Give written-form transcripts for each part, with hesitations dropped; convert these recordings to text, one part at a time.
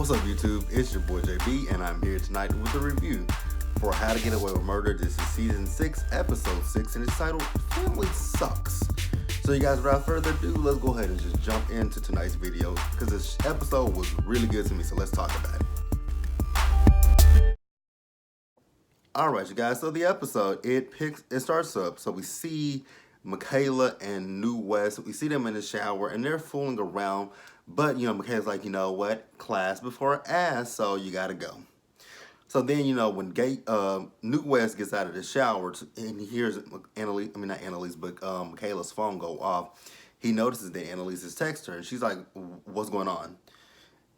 What's up, YouTube? It's your boy JB, and I'm here tonight with a review for How to Get Away with Murder. This is Season 6, Episode 6, and it's titled Family Sucks. So you guys, without further ado, let's go ahead and just jump into tonight's video, because this episode was really good to me, so let's talk about it. Alright, you guys, so the episode, it starts up, so we see Michaela and New West. We see them in the shower, and they're fooling around, but, Michaela's like, you know what, class before ass, so you gotta go. So then, when New West gets out of the shower, and he hears Michaela's phone go off, he notices that Annalise is texting her, and she's like, what's going on?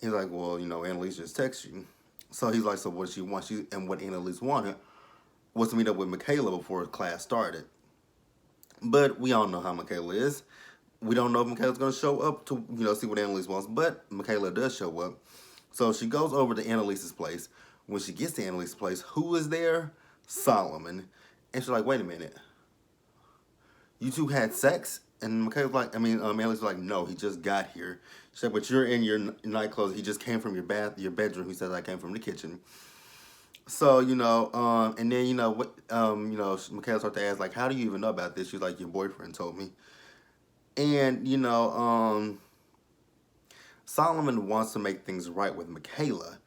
He's like, well, Annalise just texted you. So he's like, so what does she want? And what Annalise wanted was to meet up with Michaela before class started. But we all know how Michaela is. We don't know if Michaela's going to show up to, see what Annalise wants, but Michaela does show up. So she goes over to Annalise's place. When she gets to Annalise's place, who is there? Solomon. And she's like, wait a minute. You two had sex? And Michaela's like, Annalise's like, no, he just got here. She said, but you're in your night clothes. He just came from your bedroom. He says, I came from the kitchen. So, and then, Michaela started to ask, like, how do you even know about this? She's like, your boyfriend told me. And, Solomon wants to make things right with Michaela.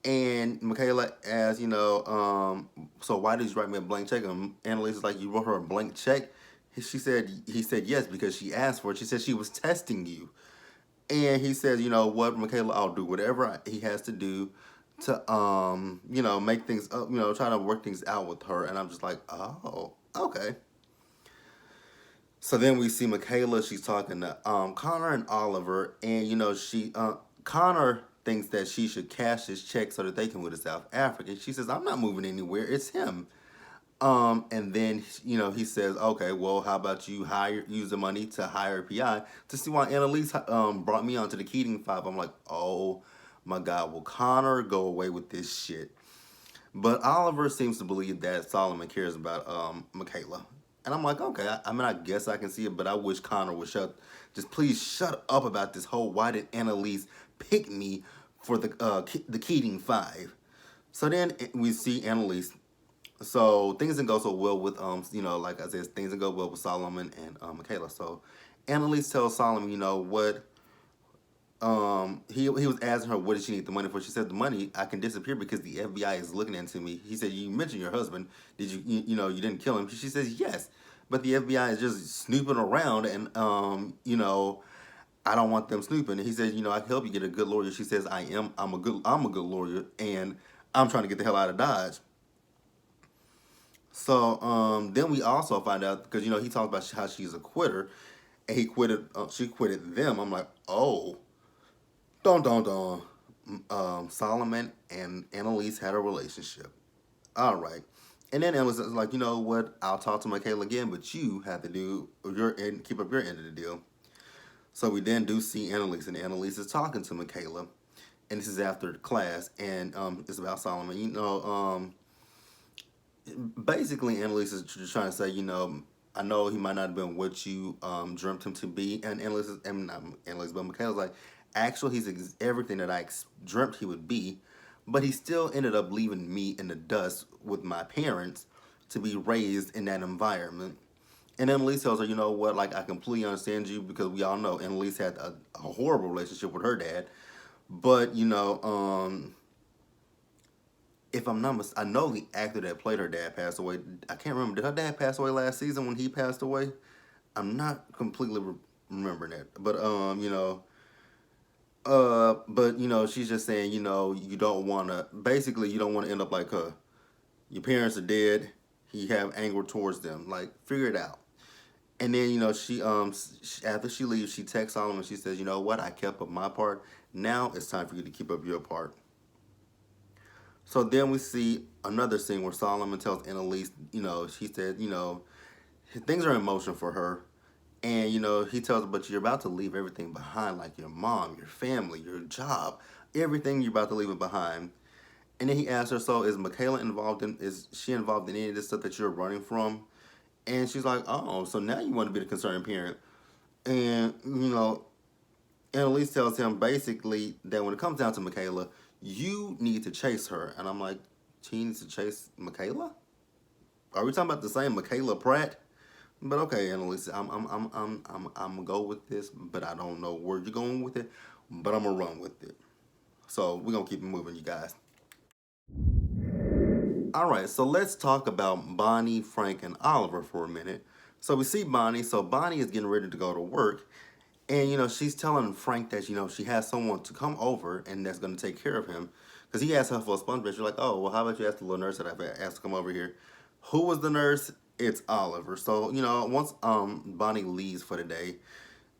And Michaela asks, so why did you write me a blank check? And Annalise is like, you wrote her a blank check? He said yes, because she asked for it. She said she was testing you. And he says, you know what, Michaela, I'll do whatever he has to do to, make things up, try to work things out with her. And I'm just like, oh, okay. So then we see Michaela, she's talking to Connor and Oliver. And, Connor thinks that she should cash his check so that they can move to South Africa. She says, I'm not moving anywhere. It's him. And then, he says, okay, well, how about you use the money to hire a PI to see why Annalise brought me onto the Keating 5. I'm like, oh my God, will Connor go away with this shit? But Oliver seems to believe that Solomon cares about Michaela. And I'm like, okay, I guess I can see it, but I wish Connor would please shut up about this whole, why did Annalise pick me for the Keating 5? So then we see Annalise. So things didn't go so well with, like I said, things didn't go well with Solomon and Michaela. So Annalise tells Solomon, what, he was asking her, what did she need the money for? She said, the money, I can disappear because the FBI is looking into me. He said, you mentioned your husband. Did you you didn't kill him? She says, yes. But the FBI is just snooping around and, I don't want them snooping. And he says, I can help you get a good lawyer. She says, I'm a good lawyer, and I'm trying to get the hell out of Dodge. So then we also find out, because he talks about how she's a quitter, and she quitted them. I'm like, oh, Solomon and Annalise had a relationship. All right. And then Annalise is like, you know what? I'll talk to Michaela again, but you have to do keep up your end of the deal. So we then do see Annalise, and Annalise is talking to Michaela, and this is after class, and it's about Solomon. Basically, Annalise is just trying to say, I know he might not have been what you dreamt him to be, and but Michaela's like, actually, he's everything that I dreamt he would be, but he still ended up leaving me in the dust with my parents to be raised in that environment. And Annalise tells her, you know what, like, I completely understand you, because we all know Annalise had a horrible relationship with her dad, but, if I'm not I know the actor that played her dad passed away. I can't remember. Did her dad pass away last season when he passed away? I'm not completely remembering it. But, she's just saying, you don't want to, basically, you don't want to end up like her. Your parents are dead. You have anger towards them. Like, figure it out. And then, she after she leaves, she texts Solomon. She says, you know what? I kept up my part. Now it's time for you to keep up your part. So then we see another scene where Solomon tells Annalise, she said, things are in motion for her. And, he tells her, but you're about to leave everything behind, like your mom, your family, your job, everything you're about to leave it behind. And then he asks her, so is she involved in any of this stuff that you're running from? And she's like, oh, so now you want to be the concerned parent. And, Annalise tells him basically that when it comes down to Michaela, you need to chase her. And I'm like, she needs to chase Michaela? Are we talking about the same Michaela Pratt? But okay, Annalise, I'm gonna go with this, but I don't know where you're going with it, but I'm gonna run with it. So we're gonna keep it moving, you guys. All right, so let's talk about Bonnie, Frank, and Oliver for a minute. So we see Bonnie. So Bonnie is getting ready to go to work, and she's telling Frank that she has someone to come over and that's gonna take care of him, because he asked her for a sponge brush. She's like, oh well, how about you ask the little nurse that I've asked to come over here? Who was the nurse? It's Oliver. So once Bonnie leaves for the day,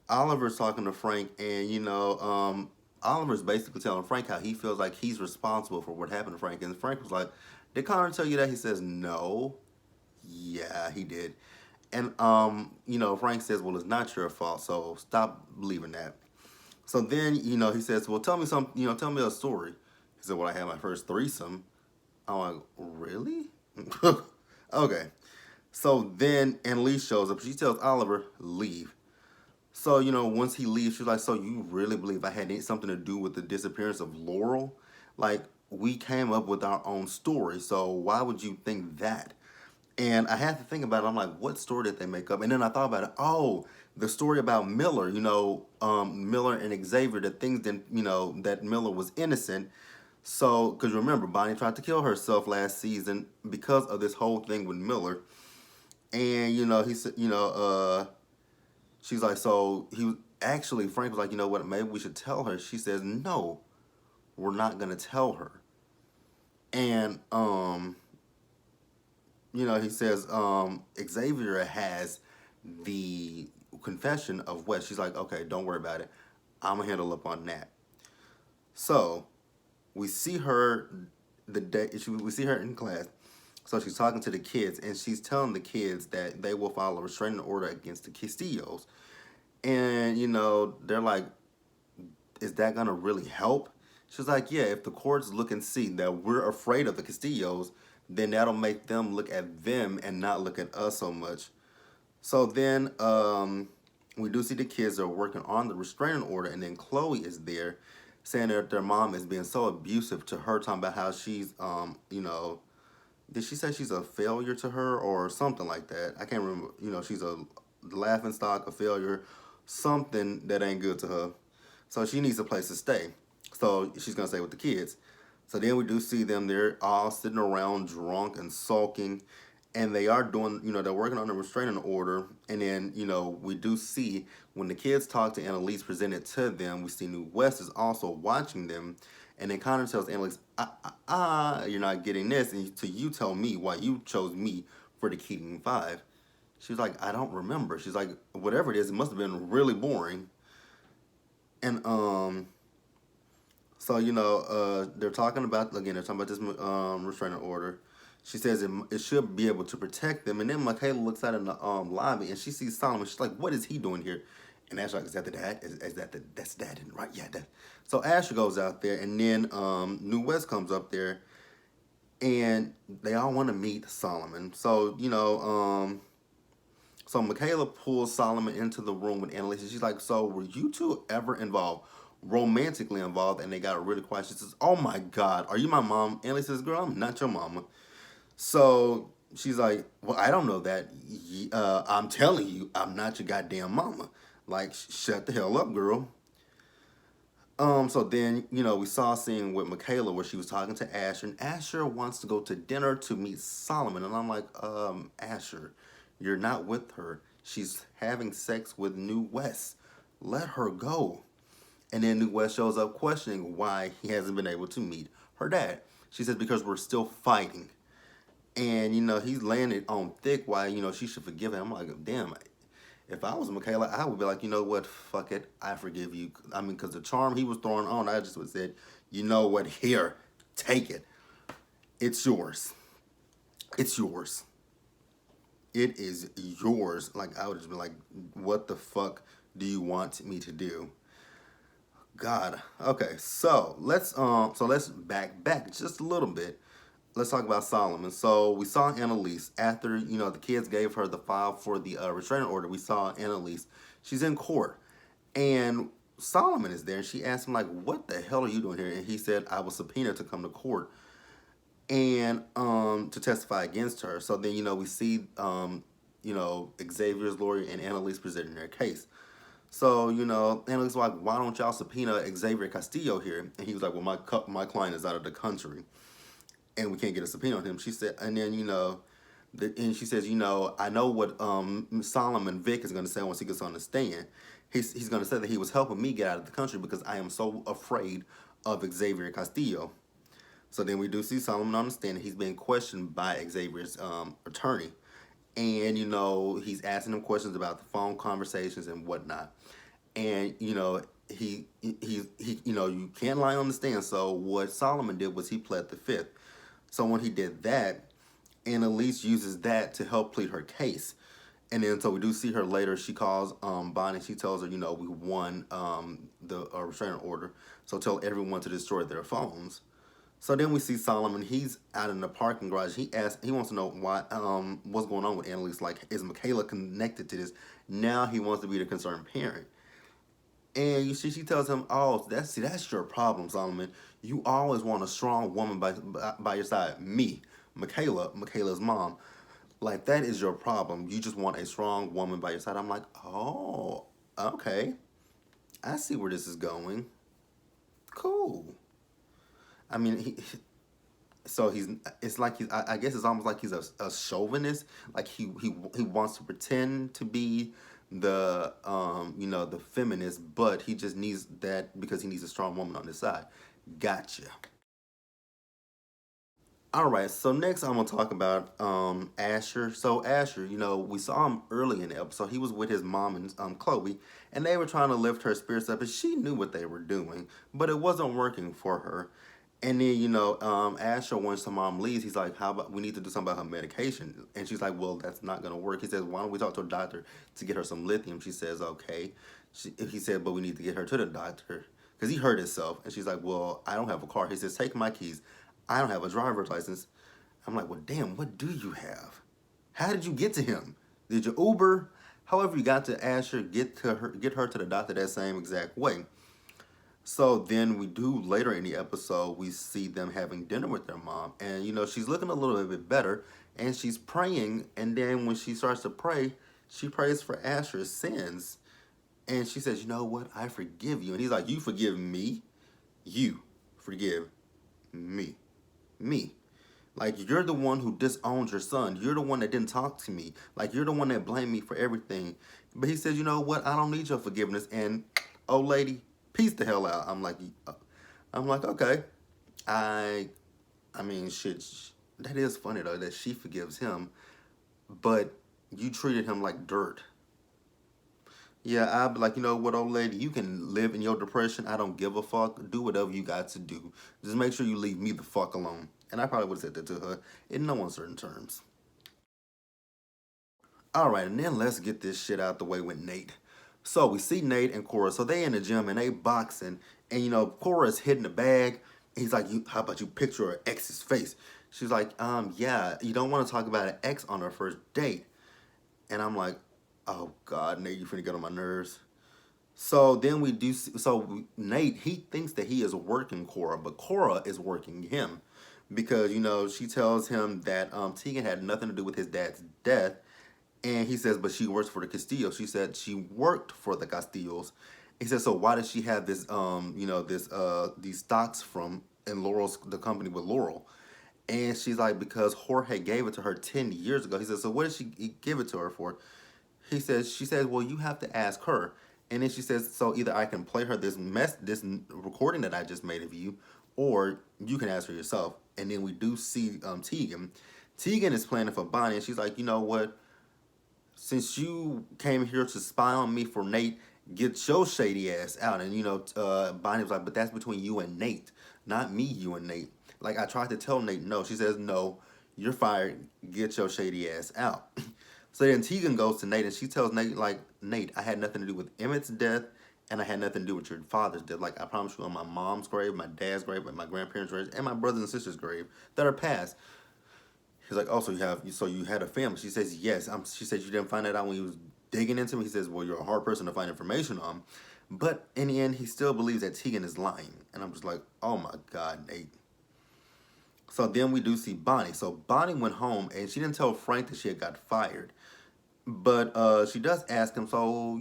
Oliver's talking to Frank, and Oliver's basically telling Frank how he feels like he's responsible for what happened to Frank. And Frank was like, "Did Connor tell you that?" He says, "No." Yeah, he did. And Frank says, "Well, it's not your fault, so stop believing that." So then, he says, "Well, tell me some, tell me a story." He said, "Well, I had my first threesome." I'm like, "Really?" Okay. So then Annalise shows up. She tells Oliver, "Leave." So, once he leaves, she's like, "So you really believe I had something to do with the disappearance of Laurel? Like, we came up with our own story, so why would you think that?" And I had to think about it. I'm like, what story did they make up? And then I thought about it. Oh, the story about Miller, Miller and Xavier, that things didn't, that Miller was innocent. So, because remember, Bonnie tried to kill herself last season because of this whole thing with Miller. And, he said, she's like, so he was actually, Frank was like, you know what, maybe we should tell her. She says, no, we're not gonna tell her. And he says, Xavier has the confession of West. She's like, okay, don't worry about it. I'm gonna handle up on that. So we see her we see her in class. So she's talking to the kids, and she's telling the kids that they will file a restraining order against the Castillos. And they're like, is that gonna really help? She's like, yeah, if the courts look and see that we're afraid of the Castillos, then that'll make them look at them and not look at us so much. So then we do see the kids are working on the restraining order, and then Chloe is there saying that their mom is being so abusive to her, talking about how she's, did she say she's a failure to her or something like that? I can't remember. She's a laughing stock, a failure, something that ain't good to her. So she needs a place to stay. So she's gonna stay with the kids. So then we do see them. They're all sitting around drunk and sulking, and they are doing. They're working on a restraining order. And then we do see when the kids talk to Annalise, present it to them. We see New West is also watching them, and then Connor tells Annalise, you're not getting this, and so you tell me why you chose me for the Keating Five." She was like, "I don't remember." She's like, "Whatever it is, it must have been really boring." And so they're talking about again. They're talking about this restraining order. She says it should be able to protect them. And then Michaela looks out in the lobby, and she sees Solomon. She's like, "What is he doing here?" And Asher like, "Is that the dad? Is that that's dad? Right? Yeah, that." So Asher goes out there, and then New West comes up there, and they all want to meet Solomon. So so Michaela pulls Solomon into the room with Annalise. And she's like, "So were you two ever involved, romantically involved?" And they got really quiet. She says, "Oh my God, are you my mom?" Annalise says, "Girl, I'm not your mama." So she's like, "Well, I don't know that. I'm telling you, I'm not your goddamn mama. Like, shut the hell up, girl." So then, we saw a scene with Michaela where she was talking to Asher, and Asher wants to go to dinner to meet Solomon. And I'm like, Asher, you're not with her. She's having sex with New West. Let her go. And then New West shows up questioning why he hasn't been able to meet her dad. She says, because we're still fighting. And, he's laying it on thick why, she should forgive him. I'm like, damn, if I was Michaela, I would be like, you know what, fuck it, I forgive you. I mean, because the charm he was throwing on, I just would have said, you know what, here, take it. It's yours. It's yours. It is yours. Like, I would just be like, what the fuck do you want me to do? God. Okay, so let's back just a little bit. Let's talk about Solomon. So we saw Annalise after the kids gave her the file for the restraining order. We saw Annalise. She's in court, and Solomon is there, and she asked him like, "What the hell are you doing here?" And he said, "I was subpoenaed to come to court and to testify against her." So then we see Xavier's lawyer and Annalise presenting their case. So Annalise was like, "Why don't y'all subpoena Xavier Castillo here?" And he was like, "Well, my client is out of the country, and we can't get a subpoena on him." She said, and then and she says, "I know what Solomon Vick is going to say once he gets on the stand. He's going to say that he was helping me get out of the country because I am so afraid of Xavier Castillo." So then we do see Solomon on the stand. He's being questioned by Xavier's attorney, and he's asking him questions about the phone conversations and whatnot. And you can't lie on the stand. So what Solomon did was he pled the fifth. So when he did that, Annalise uses that to help plead her case. And then so we do see her later. She calls Bonnie. She tells her, we won the restraining order. So tell everyone to destroy their phones. So then we see Solomon. He's out in the parking garage. He wants to know what's going on with Annalise. Like, is Michaela connected to this? Now he wants to be the concerned parent. And she tells him, "Oh, that's your problem, Solomon. You always want a strong woman by your side. Me, Michaela's mom. Like, that is your problem. You just want a strong woman by your side." I'm like, "Oh, okay. I see where this is going. Cool." I mean, so it's like I guess it's almost like he's a chauvinist. Like he wants to pretend to be the feminist, but he just needs that because he needs a strong woman on his side. Gotcha. All right, so next I'm gonna talk about Asher. So Asher, we saw him early in the episode. He was with his mom and Chloe, and they were trying to lift her spirits up, and she knew what they were doing, but it wasn't working for her. And then Asher, once her mom leaves, he's like, "How about we need to do something about her medication?" And she's like, "Well, that's not gonna work." He says, "Why don't we talk to a doctor to get her some lithium?" She says, "Okay." He said, "But we need to get her to the doctor because he hurt himself." And she's like, "Well, I don't have a car." He says, "Take my keys. I don't have a driver's license." I'm like, "Well, damn, what do you have? How did you get to him? Did you Uber? However you got to Asher, get her to the doctor that same exact way." So then we do later in the episode, we see them having dinner with their mom. And, she's looking a little bit better and she's praying. And then when she starts to pray, she prays for Asher's sins. And she says, "You know what? I forgive you." And he's like, "You forgive me? You forgive me. Me. Like, you're the one who disowned your son. You're the one that didn't talk to me. Like, you're the one that blamed me for everything." But he says, "You know what? I don't need your forgiveness." And, "Oh, lady, peace the hell out." I'm like, okay. I, I mean, shit. That is funny though that she forgives him, but you treated him like dirt. Yeah, I'd be like, "You know what, old lady, you can live in your depression. I don't give a fuck. Do whatever you got to do. Just make sure you leave me the fuck alone." And I probably would have said that to her in no uncertain terms. All right, and then let's get this shit out the way with Nate. So we see Nate and Cora. So they in the gym and they boxing, and Cora's hitting the bag. He's like, How about you picture her ex's face?" She's like, Yeah, you don't want to talk about an ex on our first date." And I'm like, "Oh God, Nate, you finna get on my nerves." So then we do. Nate, he thinks that he is working Cora, but Cora is working him because she tells him that Tegan had nothing to do with his dad's death, and he says, "But she works for the Castillo." She said she worked for the Castillos. He said, "So why does she have this these stocks from in Laurel's the company with Laurel?" And she's like, "Because Jorge gave it to her 10 years ago." He said, "So what did she give it to her for?" She says, "Well, you have to ask her." And then she says, "So either I can play her this recording that I just made of you, or you can ask her yourself." And then we do see Tegan. Tegan is planning for Bonnie, and she's like, "You know what? Since you came here to spy on me for Nate, get your shady ass out." And Bonnie was like, "But that's between you and Nate, not me, you and Nate." Like, I tried to tell Nate no. She says, "No, you're fired. Get your shady ass out." So then Tegan goes to Nate and she tells Nate, like, "Nate, I had nothing to do with Emmett's death, and I had nothing to do with your father's death. Like, I promise you, on my mom's grave, my dad's grave, and my grandparents' grave, and my brothers and sisters' grave that are passed." He's like, "Oh, so you had a family?" She says, "Yes." She said, "You didn't find that out when you was digging into me?" He says, "Well, you're a hard person to find information on." But in the end, he still believes that Tegan is lying. And I'm just like, oh my God, Nate. So then we do see Bonnie. So Bonnie went home and she didn't tell Frank that she had got fired. But she does ask him, so,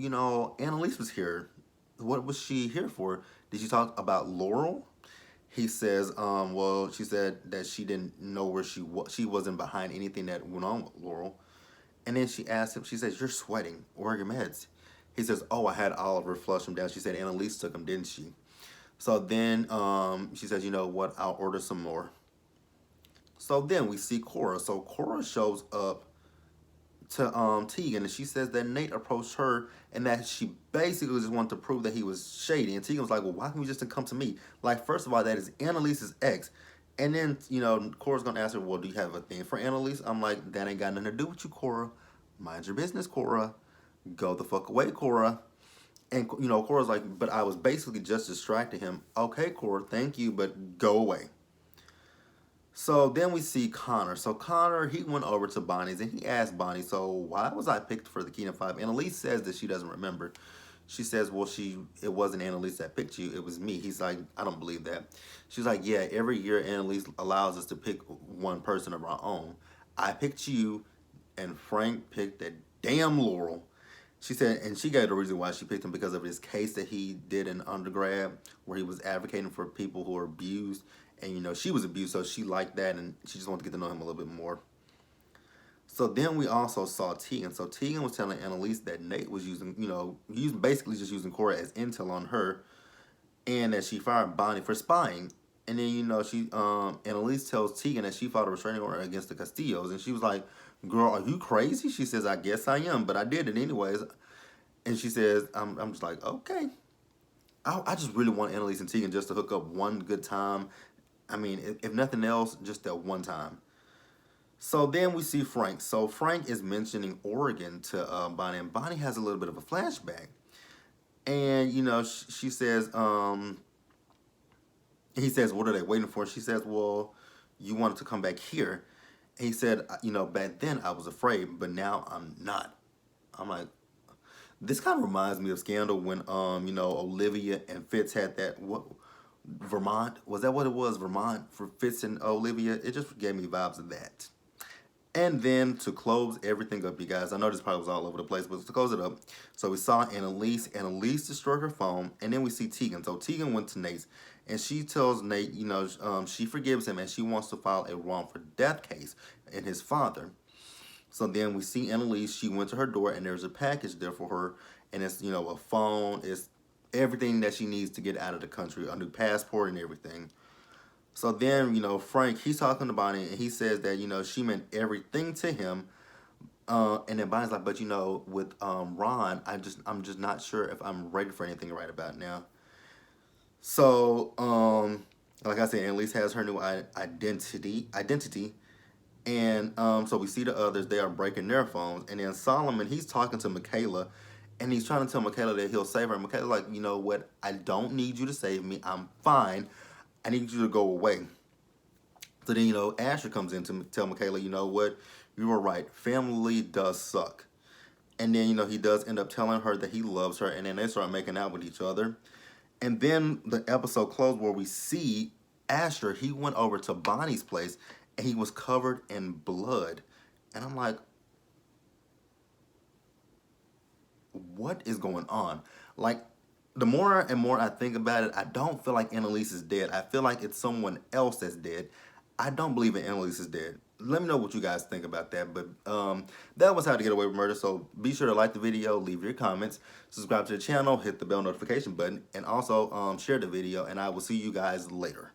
Annalise was here. What was she here for? Did she talk about Laurel? He says, well, she said that she didn't know where she was. She wasn't behind anything that went on with Laurel. And then she asked him, she says, you're sweating. Where are your meds? He says, oh, I had Oliver flush them down. She said, Annalise took them, didn't she? So then she says, you know what? I'll order some more. So then we see Cora. So Cora shows up to Tegan, and she says that Nate approached her and that she basically just wanted to prove that he was shady. And Tegan was like, well, why can't you just come to me? Like, first of all, that is Annalise's ex. And then, Cora's going to ask her, well, do you have a thing for Annalise? I'm like, that ain't got nothing to do with you, Cora. Mind your business, Cora. Go the fuck away, Cora. And, Cora's like, but I was basically just distracting him. Okay, Cora, thank you, but go away. So then we see Connor. So Connor, he went over to Bonnie's and he asked Bonnie, so why was I picked for the Kingdom 5? And Elise says that she doesn't remember. She says, well, it wasn't Annalise that picked you. It was me. He's like, I don't believe that. She's like, yeah, every year Annalise allows us to pick one person of our own. I picked you and Frank picked that damn Laurel. She said, and she gave the reason why she picked him because of his case that he did in undergrad where he was advocating for people who are abused. And, she was abused, so she liked that, and she just wanted to get to know him a little bit more. So then we also saw Tegan. So Tegan was telling Annalise that Nate was using, he was basically just using Cora as intel on her, and that she fired Bonnie for spying. And then, Annalise tells Tegan that she filed a restraining order against the Castillos, and she was like, girl, are you crazy? She says, I guess I am, but I did it anyways. And she says, I'm just like, okay. I just really want Annalise and Tegan just to hook up one good time. I mean, if nothing else, just that one time. So then we see Frank. So Frank is mentioning Oregon to Bonnie, and Bonnie has a little bit of a flashback. And, she says, he says, what are they waiting for? She says, well, you wanted to come back here. And he said, back then I was afraid, but now I'm not. I'm like, this kind of reminds me of Scandal when, Olivia and Fitz had that, Vermont? Was that what it was? Vermont for Fitz and Olivia? It just gave me vibes of that. And then to close everything up, you guys, I know this probably was all over the place, but to close it up, so we saw Annalise. Annalise destroyed her phone, and then we see Tegan. So Tegan went to Nate's, and she tells Nate, she forgives him, and she wants to file a wrongful death case in his father. So then we see Annalise. She went to her door, and there's a package there for her, and it's, a phone. It's everything that she needs to get out of the country, a new passport and everything. So then, Frank, he's talking to Bonnie, and he says that, she meant everything to him. And then Bonnie's like, but, with Ron, I'm just not sure if I'm ready for anything right about now. So, like I said, Annalise has her new identity. And so we see the others, they are breaking their phones. And then Solomon, he's talking to Michaela, and he's trying to tell Michaela that he'll save her. Michaela's like, you know what? I don't need you to save me. I'm fine. I need you to go away. So then, Asher comes in to tell Michaela, you know what? You were right. Family does suck. And then, he does end up telling her that he loves her. And then they start making out with each other. And then the episode closed where we see Asher. He went over to Bonnie's place, and he was covered in blood. And I'm like, what is going on? Like, the more and more I think about it, I don't feel like Annalise is dead. I feel like it's someone else that's dead. I don't believe that Annalise is dead. Let me know what you guys think about that. But that was How to Get Away with Murder. So be sure to like the video, leave your comments, subscribe to the channel, hit the bell notification button, and also share the video. And I will see you guys later.